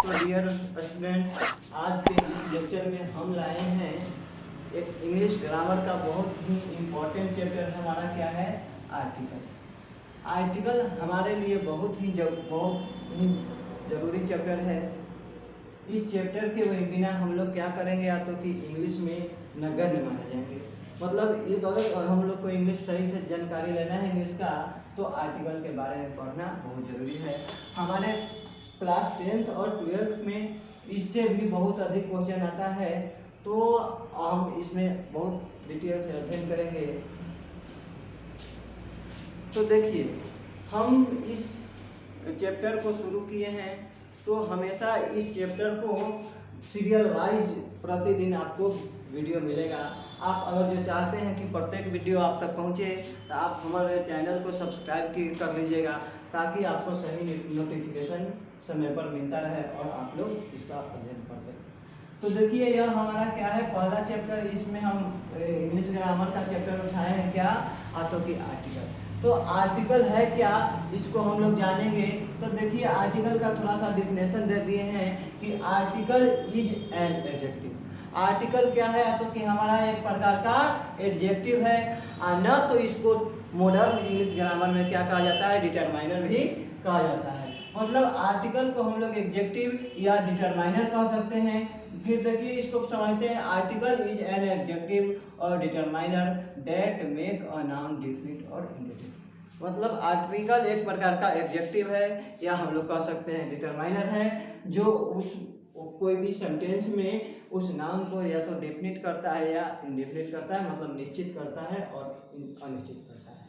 तो dear student, आज के इस लेक्चर में हम लाए हैं एक इंग्लिश ग्रामर का बहुत ही इम्पोर्टेंट चैप्टर। हमारा क्या है? आर्टिकल। आर्टिकल हमारे लिए बहुत ही ज़रूरी चैप्टर है। इस चैप्टर के बिना हम लोग क्या करेंगे, या तो कि इंग्लिश में नगण्य माने जाएंगे। मतलब ये अगर हम लोग को इंग्लिश सही से जानकारी लेना है इंग्लिश का, तो आर्टिकल के बारे में पढ़ना बहुत ज़रूरी है। हमारे क्लास 10th और 12th में इससे भी बहुत अधिक क्वेश्चन आता है, तो हम इसमें बहुत डिटेल से अध्ययन करेंगे। तो देखिए, हम इस चैप्टर को शुरू किए हैं, तो हमेशा इस चैप्टर को सीरियल वाइज प्रतिदिन आपको वीडियो मिलेगा। आप अगर जो चाहते हैं कि प्रत्येक वीडियो आप तक पहुंचे, तो आप हमारे चैनल को सब्सक्राइब कर लीजिएगा, ताकि आपको सही नोटिफिकेशन समय पर मिलता रहे और आप लोग इसका अध्ययन करते रहें। तो देखिए, यह हमारा क्या है, पहला चैप्टर। इसमें हम इंग्लिश ग्रामर का चैप्टर उठाए हैं, क्या? ऑटो की आर्टिकल। तो आर्टिकल है क्या, इसको हम लोग जानेंगे। तो देखिए, आर्टिकल का थोड़ा सा डिफिनेशन दे दिए हैं कि article is an adjective. Article क्या है? तो कि हमारा एक प्रकार का एडजेक्टिव है, न तो इसको मॉडर्न इंग्लिश ग्रामर में क्या कहा जाता है? डिटरमाइनर भी कहा जाता है। मतलब आर्टिकल को हम लोग एडजेक्टिव या डिटरमाइनर कह सकते हैं। फिर देखिए, इसको समझते हैं। आर्टिकल इज एन एडजेक्टिव और determiner that make a noun definite और इंडेफिनिट। मतलब आर्टिकल एक प्रकार का एडजेक्टिव है, या हम लोग कह सकते हैं डिटरमाइनर है, जो उस कोई भी सेंटेंस में उस नाउन को या तो डेफिनिट करता है या इंडेफिनिट करता है, मतलब निश्चित करता है और अनिश्चित करता है।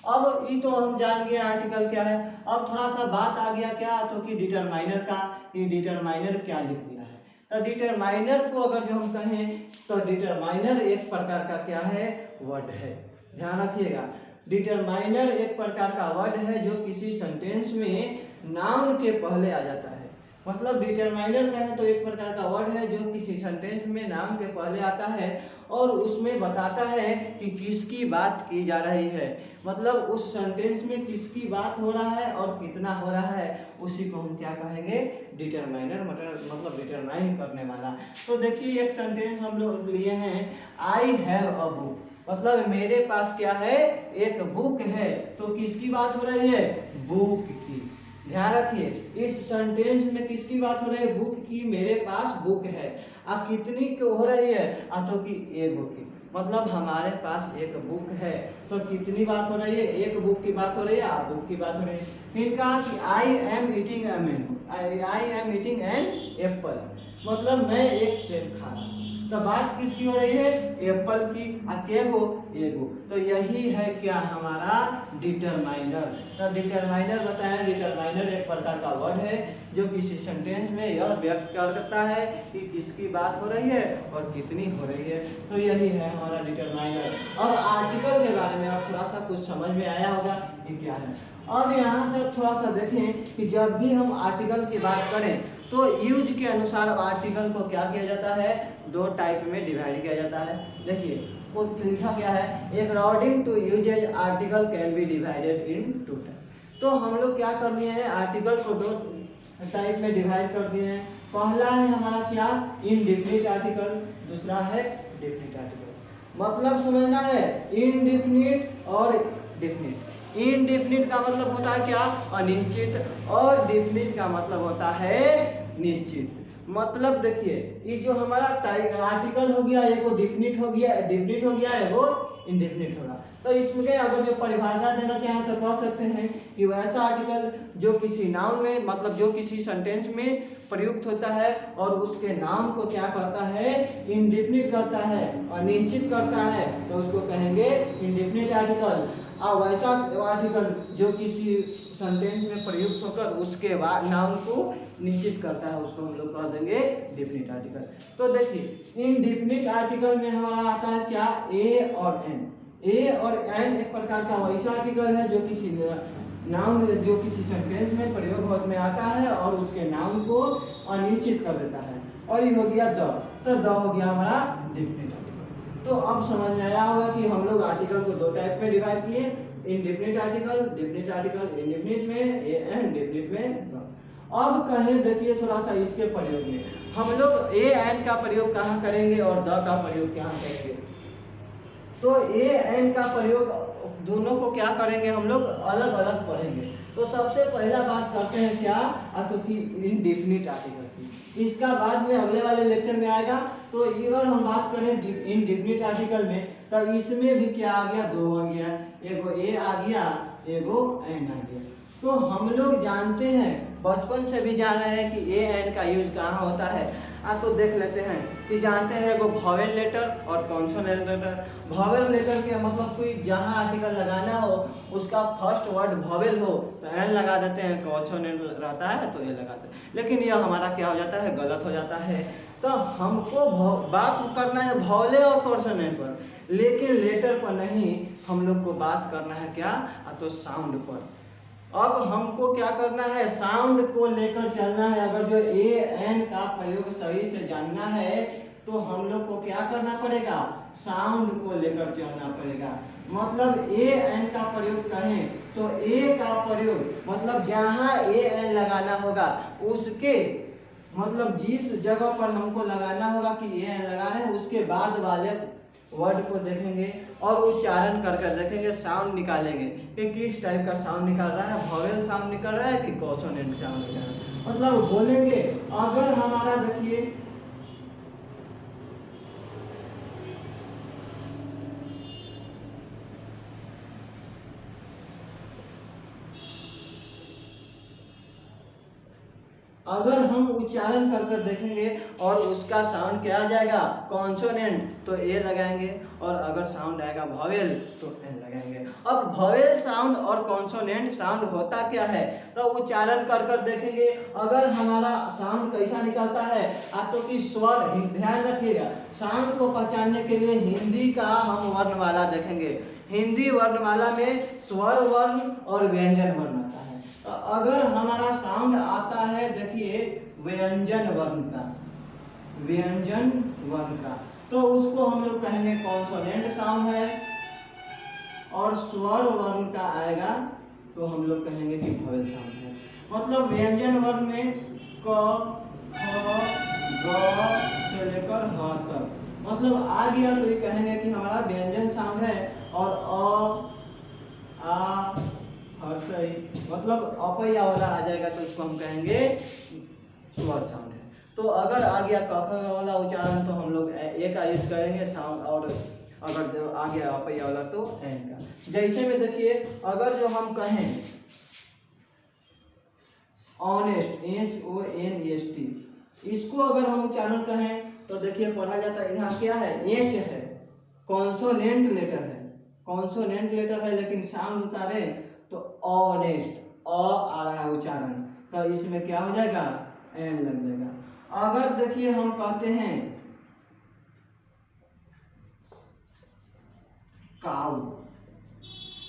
अब ये तो हम जान गए आर्टिकल क्या है। अब थोड़ा सा बात आ गया क्या, तो कि डिटरमाइनर का, कि डिटरमाइनर क्या लिख दिया है। तो डिटरमाइनर को अगर जो हम कहें, तो डिटरमाइनर एक प्रकार का क्या है? वर्ड है। ध्यान रखिएगा, डिटरमाइनर एक प्रकार का वर्ड है जो किसी सेंटेंस में नाउन के पहले आ जाता है। मतलब डिटरमाइनर का है तो एक प्रकार का वर्ड है जो किसी सेंटेंस में नाउन के पहले आता है और उसमें बताता है कि किसकी बात की जा रही है। मतलब उस सेंटेंस में किसकी बात हो रहा है और कितना हो रहा है, उसी को हम क्या कहेंगे? डिटरमाइनर। मतलब डिटरमाइन करने वाला। तो देखिए, एक सेंटेंस हम लोग लिए हैं, आई हैव अ बुक। मतलब मेरे पास क्या है? एक बुक है। तो किसकी बात हो रही है? बुक की। ध्यान रखिए, इस सेंटेंस में किसकी बात हो रही है? बुक की। मेरे पास बुक है। अब कितनी हो रही है? तो कि एक बुक की। मतलब हमारे पास एक बुक है, तो कितनी बात हो रही है? एक बुक की बात हो रही है, आप बुक की बात हो रही है। फिर कहा कि I am eating a mango, I am eating an apple. मतलब मैं एक सेब खा रहा हूँ। तो बात किसकी हो रही है? एप्पल की। अकेगो, एगो। तो यही है क्या? हमारा डिटरमाइनर। तो डिटरमाइनर बताएं, डिटरमाइनर एक प्रकार का वर्ड है जो किसी सेंटेंस में यह व्यक्त करता है कि किसकी बात हो रही है और कितनी हो रही है। तो यही है हमारा डिटरमाइनर। अब आर्टिकल के बारे में अब थोड़ा सा कुछ समझ में आया होगा कि क्या है। अब यहाँ से थोड़ा सा देखें कि जब भी हम आर्टिकल की बात करें, तो यूज के अनुसार आर्टिकल को क्या किया जाता है? दो टाइप में डिवाइड किया जाता है। देखिए, वो लिखा क्या है, according to usages article can be divided in two type. तो हम लोग क्या कर लिए हैं? आर्टिकल को दो टाइप में डिवाइड कर दिए हैं। पहला है हमारा क्या? Indefinite article. दूसरा है डेफिनिट आर्टिकल। मतलब समझना है, इनडेफिनिट और डेफिनिट। इनडेफिनिट का मतलब होता है क्या? अनिश्चित। और डेफिनिट का मतलब होता है निश्चित। मतलब देखिए, ये जो हमारा आर्टिकल हो गया, एगो डेफिनिट हो गया, एगो इंडेफिनिट होगा। तो इसमें अगर जो परिभाषा देना चाहें तो कह सकते हैं कि वैसा आर्टिकल जो किसी नाउन में, मतलब जो किसी सेंटेंस में प्रयुक्त होता है और उसके नाम को क्या करता है? इंडेफिनिट करता है, अनिश्चित करता है, तो उसको कहेंगे इंडेफिनिट आर्टिकल। और वैसा आर्टिकल जो किसी सेंटेंस में प्रयुक्त होकर उसके बाद नाउन को निश्चित करता है, उसको हम लोग कह देंगे डेफिनिट आर्टिकल। तो देखिए, इनडेफिनिट आर्टिकल में हमारा आता है क्या? ए और एन। ए और एन एक प्रकार का वैसा आर्टिकल है जो किसी नाउन, जो किसी सेंटेंस में प्रयोग में आता है और उसके नाउन को अनिश्चित कर देता है। और ये हो गया द। तो द हो गया हमारा डेफिनिट आर्टिकल। तो अब समझ में आया होगा कि हम लोग आर्टिकल को दो टाइप में डिवाइड किए, indefinite article, definite article. Indefinite में ए एन, डेफिनिट में द। अब कहें देखिए थोड़ा सा इसके प्रयोग में हम लोग ए एन का प्रयोग कहाँ करेंगे और द का प्रयोग कहाँ करेंगे। तो ए एन का प्रयोग दोनों को क्या करेंगे हम लोग अलग अलग पढ़ेंगे। तो सबसे पहला बात करते हैं क्या तो कि इनडेफिनिट आर्टिकल की, इसका बाद में अगले वाले लेक्चर में आएगा। तो अगर हम बात करें इनडेफिनिट आर्टिकल में तो इसमें भी क्या आ गया, दो आ गया, एगो ए आ गया एगो एन आ गया। तो हम लोग जानते हैं बचपन से भी जान रहे हैं कि ए एन का यूज कहाँ होता है। तो देख लेते हैं कि जानते हैं एगो वॉवेल लेटर और कॉन्सोनेंट लेटर। वॉवेल लेटर के मतलब कोई जहाँ आर्टिकल लगाना हो उसका फर्स्ट वर्ड वॉवेल हो तो एन लगा देते हैं, कॉन्सोनेंट रहता है तो ए लगाते हैं, लेकिन यह हमारा क्या हो जाता है, गलत हो जाता है। तो हमको बात करना है वॉवेल और कॉन्सोनेंट पर, लेकिन लेटर पर नहीं, हम लोग को बात करना है क्या तो साउंड पर। अब हमको क्या करना है, साउंड को लेकर चलना है। अगर जो ए एन का प्रयोग सही से जानना है तो हम लोग को क्या करना पड़ेगा, साउंड को लेकर चलना पड़ेगा। मतलब ए एन का प्रयोग कहें तो ए का प्रयोग मतलब जहाँ ए एन लगाना होगा उसके मतलब जिस जगह पर हमको लगाना होगा कि ए एन लगा रहे हैं उसके बाद वाले वर्ड को देखेंगे और उच्चारण करके देखेंगे, साउंड निकालेंगे कि किस टाइप का साउंड निकाल रहा है, वॉवेल साउंड निकल रहा है कि कॉन्सोनेंट साउंड निकल रहा है। मतलब बोलेंगे अगर हमारा देखिए अगर हम उच्चारण कर कर देखेंगे और उसका साउंड क्या आ जाएगा, कॉन्सोनेंट, तो ए लगाएंगे, और अगर साउंड आएगा वॉवेल तो एन लगाएंगे। अब वॉवेल साउंड और कॉन्सोनेंट साउंड होता क्या है, तो उच्चारण कर कर देखेंगे। अगर हमारा साउंड कैसा निकलता है तो कि स्वर, ध्यान रखिएगा, साउंड को पहचानने के लिए हिंदी का हम वर्णमाला देखेंगे। हिंदी वर्णमाला में स्वर वर्ण और व्यंजन वर्ण आता है। अगर हमारा साउंड आता है देखिए व्यंजन वर्ण का, व्यंजन वर्ण का, तो उसको हम लोग कहेंगे कॉन्सोनेंट साउंड है, और स्वर वर्ण का आएगा तो हम लोग कहेंगे कि वॉवेल साउंड है। मतलब व्यंजन वर्ण में क ख ग से लेकर ह तक मतलब आ गया तो ये कहेंगे कि हमारा व्यंजन साउंड है। और अ आ हर्षई मतलब अपैया वाला आ जाएगा तो इसको हम कहेंगे स्वर साउंड है। तो अगर आ गया क वाला उच्चारण तो हम लोग ए का यूज करेंगे साउंड, और अगर जो आ गया अपैया वाला तो एन का। जैसे में देखिए अगर जो हम कहें ऑनेस्ट, HONEST, इसको अगर हम उच्चारण कहें तो देखिए पढ़ा जाता है, यहाँ क्या है, एच है, कॉन्सोनेंट लेटर है, कॉन्सोनेंट लेटर है, लेकिन साउंड उतारे तो ऑनेस्ट, आ रहा है उच्चारण, तो इसमें क्या हो जाएगा, एन लग जाएगा। अगर देखिए हम कहते हैं काऊ,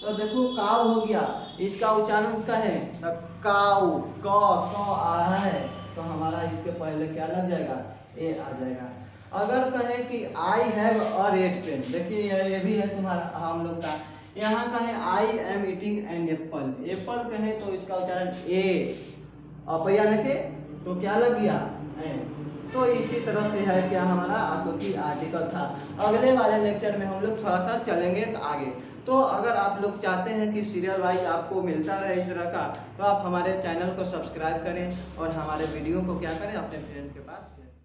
तो देखो काऊ हो गया, इसका उच्चारण कहें तो काऊ, क आ रहा है तो हमारा इसके पहले क्या लग जाएगा, ए आ जाएगा। अगर कहें कि I have a red pen, देखिए ये भी है तुम्हारा हम लोग का, यहाँ कहें I am eating an apple, Apple कहें तो इसका उच्चारण ए, अपैया रखे तो क्या लग गया, एन। तो इसी तरह से है क्या हमारा आकृति आर्टिकल था। अगले वाले लेक्चर में हम लोग थोड़ा सा चलेंगे आगे। तो अगर आप लोग चाहते हैं कि सीरियल वाइज आपको मिलता रहे इस तरह का, तो आप हमारे चैनल को सब्सक्राइब करें और हमारे वीडियो को क्या करें, अपने फ्रेंड के पास शेयर करें।